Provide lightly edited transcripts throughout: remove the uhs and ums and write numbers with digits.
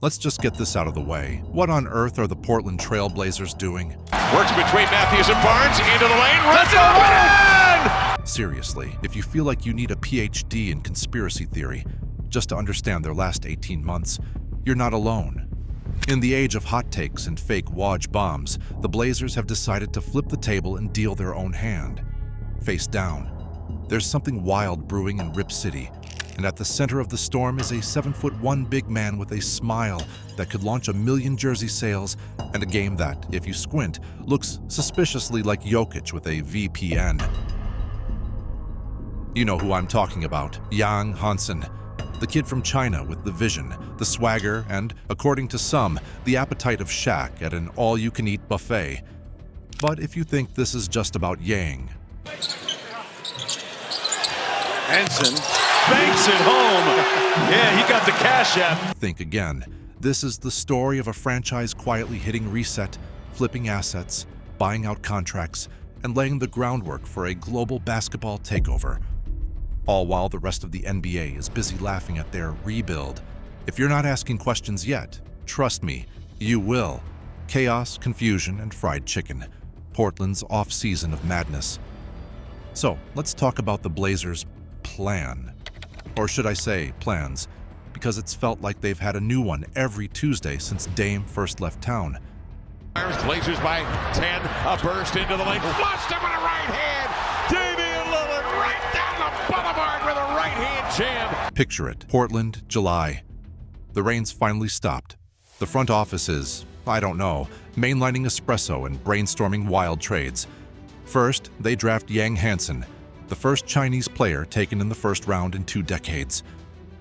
Let's just get this out of the way. What on earth are the Portland Trail Blazers doing? Works between Matthews and Barnes, into the lane, runs it open! Seriously, if you feel like you need a PhD in conspiracy theory just to understand their last 18 months, you're not alone. In the age of hot takes and fake Woj bombs, the Blazers have decided to flip the table and deal their own hand. Face down. There's something wild brewing in Rip City, and at the center of the storm is a 7'1" big man with a smile that could launch 1 million jersey sales and a game that, if you squint, looks suspiciously like Jokic with a VPN. You know who I'm talking about, Yang Hansen, the kid from China with the vision, the swagger, and, according to some, the appetite of Shaq at an all-you-can-eat buffet. But if you think this is just about Yang, Henderson banks it home. Yeah, he got the cash app. think again. This is the story of a franchise quietly hitting reset, flipping assets, buying out contracts, and laying the groundwork for a global basketball takeover. All while the rest of the NBA is busy laughing at their rebuild. If you're not asking questions yet, trust me, you will. Chaos, confusion, and fried chicken. Portland's off-season of madness. So, let's talk about the Blazers' plan. Or should I say, plans, because it's felt like they've had a new one every Tuesday since Dame first left town. Blazers by 10, a burst into the lane, flushed him with a right hand. Damian Lillard right down the boulevard with a right hand jam. Picture it, Portland, July. The rain's finally stopped. The front office is, I don't know, mainlining espresso and brainstorming wild trades. First, they draft Yang Hansen, the first Chinese player taken in the first round in 2 decades.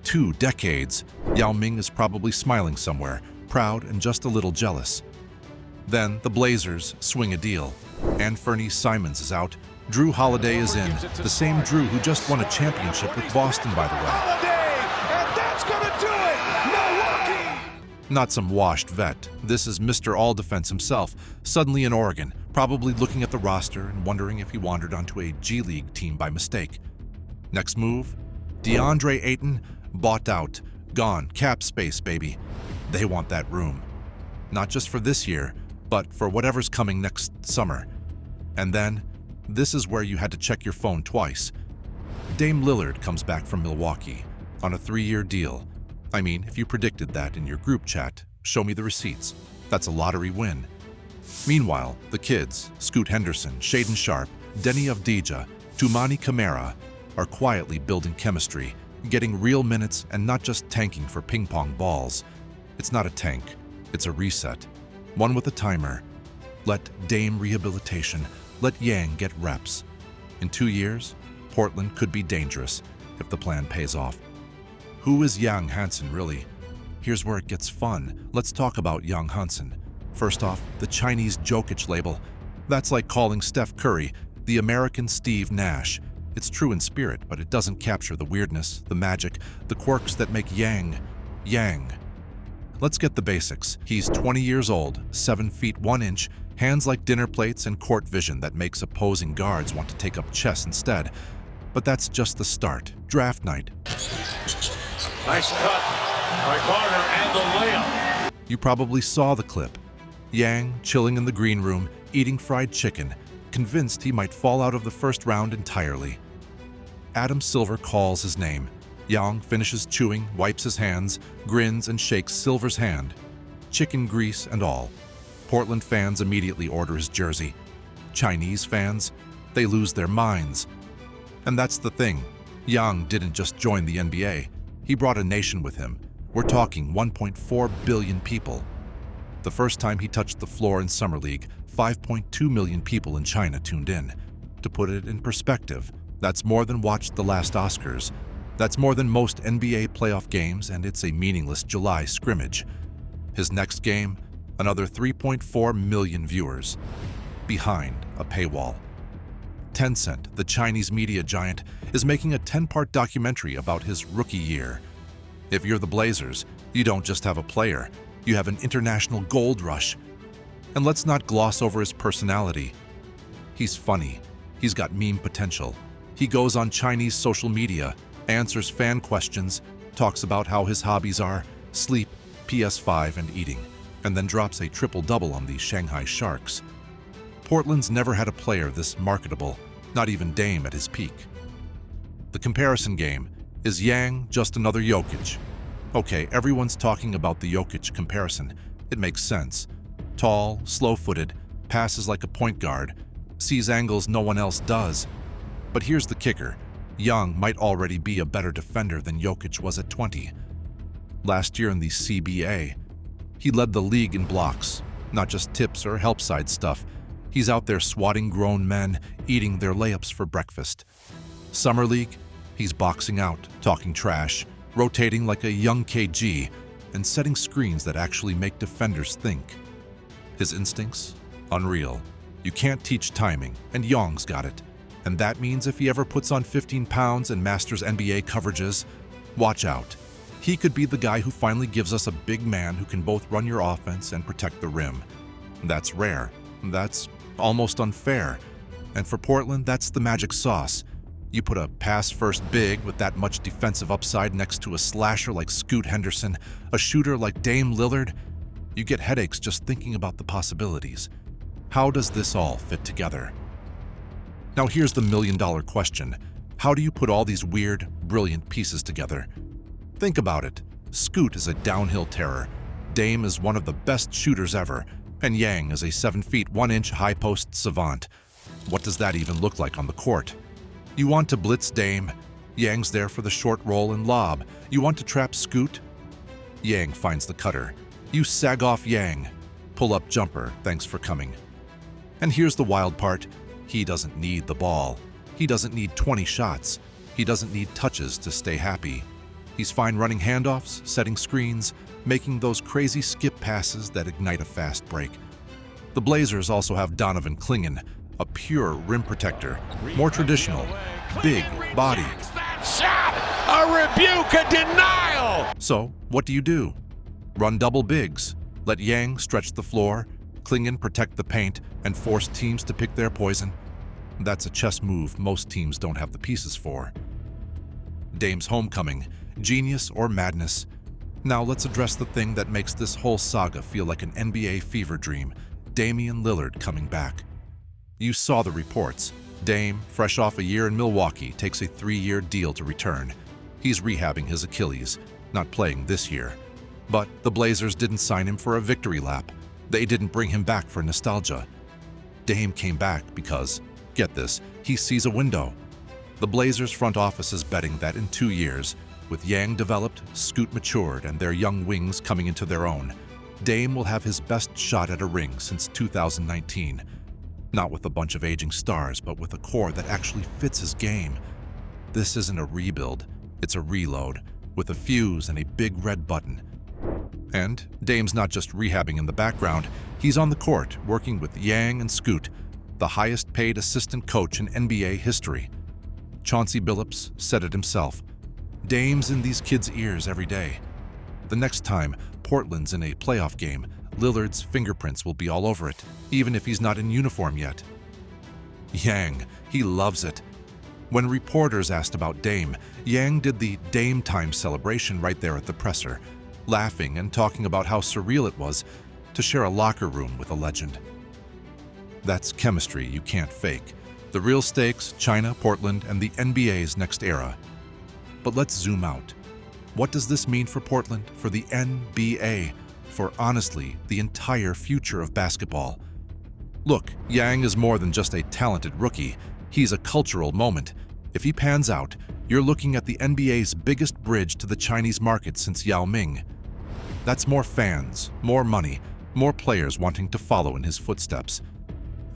2 decades! Yao Ming is probably smiling somewhere, proud and just a little jealous. Then the Blazers swing a deal. Anthony Simons is out. Drew Holiday is in. The same Drew who just won a championship with Boston, by the way. Holiday, and that's gonna do it! Milwaukee! Not some washed vet. This is Mr. All-Defense himself, suddenly in Oregon, probably looking at the roster and wondering if he wandered onto a G League team by mistake. Next move? DeAndre Ayton, bought out. Gone. Cap space, baby. They want that room. Not just for this year, but for whatever's coming next summer. And then, this is where you had to check your phone twice. Dame Lillard comes back from Milwaukee on a 3-year deal. I mean, if you predicted that in your group chat, show me the receipts. That's a lottery win. Meanwhile, the kids, Scoot Henderson, Shaedon Sharpe, Denny Avdija, Toumani Camara, are quietly building chemistry, getting real minutes and not just tanking for ping-pong balls. It's not a tank, it's a reset. One with a timer. Let Dame rehabilitation, let Yang get reps. In 2 years, Portland could be dangerous if the plan pays off. Who is Yang Hansen really? Here's where it gets fun. Let's talk about Yang Hansen. First off, the Chinese Jokic label. That's like calling Steph Curry the American Steve Nash. It's true in spirit, but it doesn't capture the weirdness, the magic, the quirks that make Yang, Yang. Let's get the basics. He's 20 years old, 7 feet 1 inch, hands like dinner plates and court vision that makes opposing guards want to take up chess instead. But that's just the start. Draft night. Nice cut by Carter and the layup. You probably saw the clip. Yang chilling in the green room, eating fried chicken, convinced he might fall out of the first round entirely. Adam Silver calls his name. Yang finishes chewing, wipes his hands, grins and shakes Silver's hand. Chicken grease and all. Portland fans immediately order his jersey. Chinese fans, they lose their minds. And that's the thing. Yang didn't just join the NBA. He brought a nation with him. We're talking 1.4 billion people. The first time he touched the floor in Summer League, 5.2 million people in China tuned in. To put it in perspective, that's more than watched the last Oscars. That's more than most NBA playoff games, and it's a meaningless July scrimmage. His next game, another 3.4 million viewers. Behind a paywall. Tencent, the Chinese media giant, is making a 10-part documentary about his rookie year. If you're the Blazers, you don't just have a player, you have an international gold rush. And let's not gloss over his personality. He's funny. He's got meme potential. He goes on Chinese social media, answers fan questions, talks about how his hobbies are sleep, PS5 and eating, and then drops a triple-double on the Shanghai Sharks. Portland's never had a player this marketable, not even Dame at his peak. The comparison game: is Yang just another Jokic? Okay, everyone's talking about the Jokic comparison. It makes sense. Tall, slow-footed, passes like a point guard, sees angles no one else does. But here's the kicker: Yang might already be a better defender than Jokic was at 20. Last year in the CBA, he led the league in blocks, not just tips or help side stuff. He's out there swatting grown men, eating their layups for breakfast. Summer League, he's boxing out, talking trash, rotating like a young KG, and setting screens that actually make defenders think. His instincts? Unreal. You can't teach timing, and Yang's got it. And that means if he ever puts on 15 pounds and masters NBA coverages, watch out. He could be the guy who finally gives us a big man who can both run your offense and protect the rim. That's rare. That's almost unfair. And for Portland, that's the magic sauce. You put a pass-first big with that much defensive upside next to a slasher like Scoot Henderson, a shooter like Dame Lillard, you get headaches just thinking about the possibilities. How does this all fit together? Now here's the million-dollar question. How do you put all these weird, brilliant pieces together? Think about it. Scoot is a downhill terror. Dame is one of the best shooters ever, and Yang is a 7 feet 1 inch high post savant. What does that even look like on the court? You want to blitz Dame? Yang's there for the short roll and lob. You want to trap Scoot? Yang finds the cutter. You sag off Yang. Pull up jumper, thanks for coming. And here's the wild part. He doesn't need the ball. He doesn't need 20 shots. He doesn't need touches to stay happy. He's fine running handoffs, setting screens, making those crazy skip passes that ignite a fast break. The Blazers also have Donovan Clingan, a pure rim protector, more traditional, big body. That shot! A rebuke, a denial! So, what do? Run double bigs, let Yang stretch the floor, Clingan protect the paint, and force teams to pick their poison? That's a chess move most teams don't have the pieces for. Dame's homecoming, genius or madness? Now let's address the thing that makes this whole saga feel like an NBA fever dream: Damian Lillard coming back. You saw the reports. Dame, fresh off a year in Milwaukee, takes a 3-year deal to return. He's rehabbing his Achilles, not playing this year. But the Blazers didn't sign him for a victory lap. They didn't bring him back for nostalgia. Dame came back because, get this, he sees a window. The Blazers front office is betting that in 2 years, with Yang developed, Scoot matured, and their young wings coming into their own, Dame will have his best shot at a ring since 2019. Not with a bunch of aging stars, but with a core that actually fits his game. This isn't a rebuild, it's a reload, with a fuse and a big red button. And Dame's not just rehabbing in the background, he's on the court working with Yang and Scoot, the highest paid assistant coach in NBA history. Chauncey Billups said it himself. Dame's in these kids' ears every day. The next time Portland's in a playoff game, Lillard's fingerprints will be all over it, even if he's not in uniform yet. Yang, he loves it. When reporters asked about Dame, Yang did the Dame Time celebration right there at the presser, laughing and talking about how surreal it was to share a locker room with a legend. That's chemistry you can't fake. The real stakes: China, Portland, and the NBA's next era. But let's zoom out. What does this mean for Portland, for the NBA, for, honestly, the entire future of basketball? Look, Yang is more than just a talented rookie. He's a cultural moment. If he pans out, you're looking at the NBA's biggest bridge to the Chinese market since Yao Ming. That's more fans, more money, more players wanting to follow in his footsteps.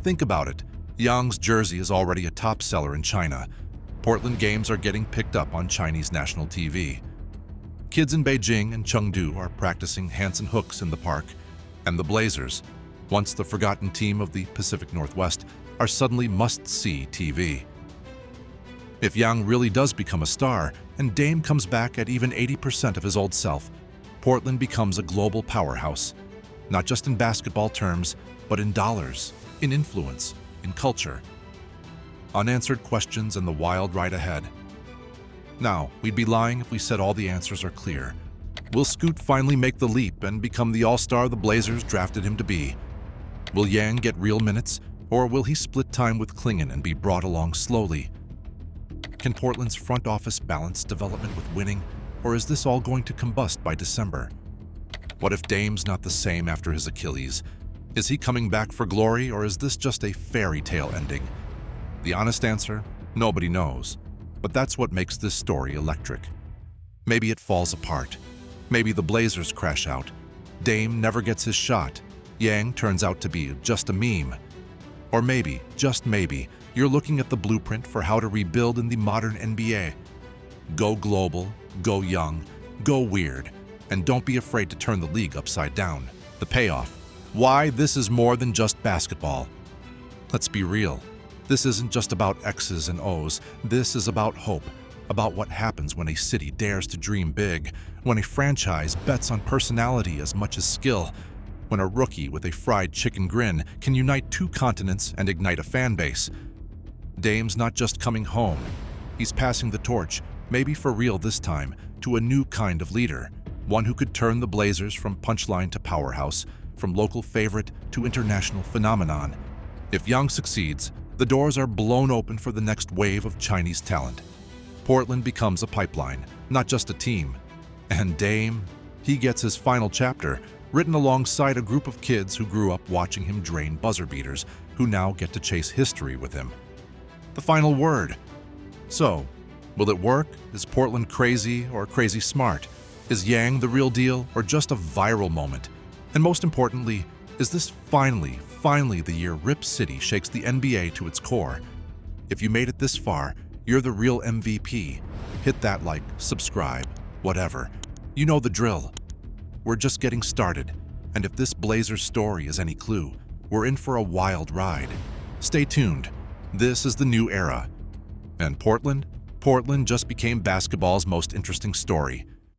Think about it. Yang's jersey is already a top seller in China. Portland games are getting picked up on Chinese national TV. Kids in Beijing and Chengdu are practicing Hansen hooks in the park, and the Blazers, once the forgotten team of the Pacific Northwest, are suddenly must-see TV. If Yang really does become a star, and Dame comes back at even 80% of his old self, Portland becomes a global powerhouse, not just in basketball terms, but in dollars, in influence, in culture. Unanswered questions and the wild ride ahead. Now, we'd be lying if we said all the answers are clear. Will Scoot finally make the leap and become the all-star the Blazers drafted him to be? Will Yang get real minutes, or will he split time with Klingon and be brought along slowly? Can Portland's front office balance development with winning, or is this all going to combust by December? What if Dame's not the same after his Achilles? Is he coming back for glory, or is this just a fairy tale ending? The honest answer? Nobody knows. But that's what makes this story electric. Maybe it falls apart. Maybe the Blazers crash out. Dame never gets his shot. Yang turns out to be just a meme. Or maybe, just maybe, you're looking at the blueprint for how to rebuild in the modern NBA. Go global, go young, go weird, and don't be afraid to turn the league upside down. The payoff. Why this is more than just basketball. Let's be real. This isn't just about X's and O's. This is about hope, about what happens when a city dares to dream big, when a franchise bets on personality as much as skill, when a rookie with a fried chicken grin can unite 2 continents and ignite a fan base. Dame's not just coming home. He's passing the torch, maybe for real this time, to a new kind of leader, one who could turn the Blazers from punchline to powerhouse, from local favorite to international phenomenon. If Yang succeeds, the doors are blown open for the next wave of Chinese talent. Portland becomes a pipeline, not just a team. And Dame, he gets his final chapter, written alongside a group of kids who grew up watching him drain buzzer beaters, who now get to chase history with him. The final word. So, will it work? Is Portland crazy or crazy smart? Is Yang the real deal or just a viral moment? And most importantly, is this finally the year Rip City shakes the NBA to its core? If you made it this far, you're the real MVP. Hit that like, subscribe, whatever. You know the drill. We're just getting started, and if this Blazers story is any clue, we're in for a wild ride. Stay tuned. This is the new era. And Portland just became basketball's most interesting story.